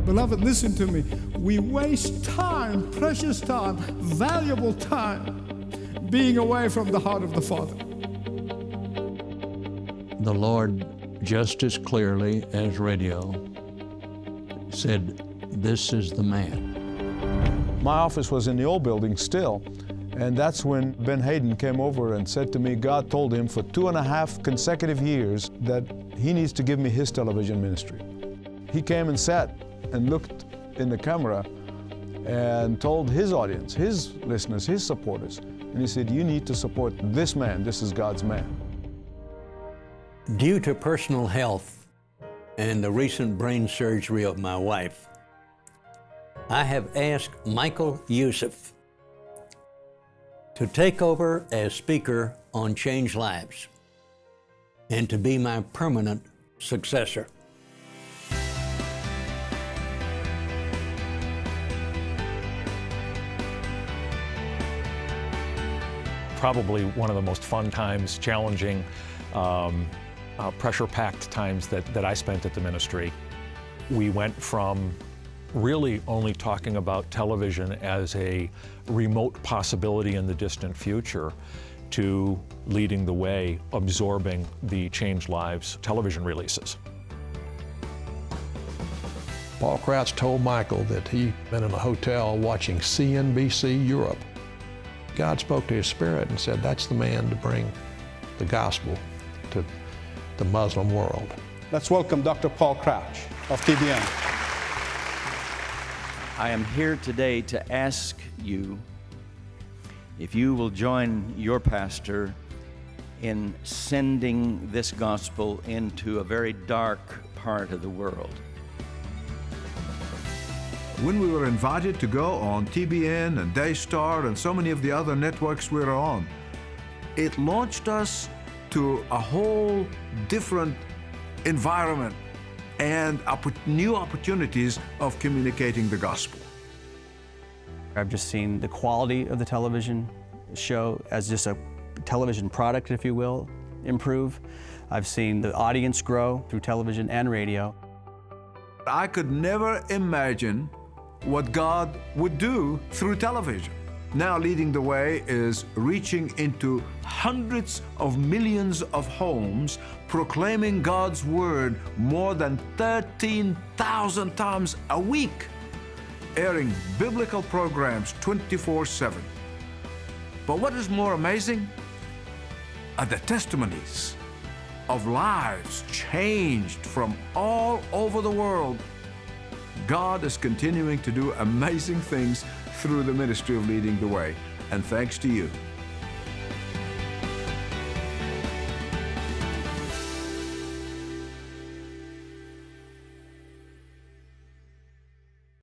Beloved, listen to me. We waste time, precious time, valuable time, being away from the heart of the Father. The Lord, just as clearly as radio, said, "This is the man." My office was in the old building still, and that's when Ben Haden came over and said to me, God told him for 2.5 consecutive years that he needs to give me his television ministry. He came and sat and looked in the camera and told his audience, his listeners, his supporters, and he said, you need to support this man. This is God's man. Due to personal health and the recent brain surgery of my wife, I have asked Michael Youssef to take over as speaker on Change Lives and to be my permanent successor. Probably one of the most fun times, challenging, pressure-packed times that I spent at the ministry. We went from really only talking about television as a remote possibility in the distant future to leading the way, absorbing the Change Lives television releases. Paul Crouch told Michael that he'd been in a hotel watching CNBC Europe. God spoke to his spirit and said, that's the man to bring the gospel to the Muslim world. Let's welcome Dr. Paul Crouch of TBN. I am here today to ask you if you will join your pastor in sending this gospel into a very dark part of the world. When we were invited to go on TBN and Daystar and so many of the other networks we were on, it launched us to a whole different environment and new opportunities of communicating the gospel. I've just seen the quality of the television show as just a television product, if you will, improve. I've seen the audience grow through television and radio. I could never imagine what God would do through television. Now leading the way is reaching into hundreds of millions of homes, proclaiming God's word more than 13,000 times a week, airing biblical programs 24/7. But what is more amazing are the testimonies of lives changed from all over the world. God is continuing to do amazing things through the ministry of Leading the Way, and thanks to you.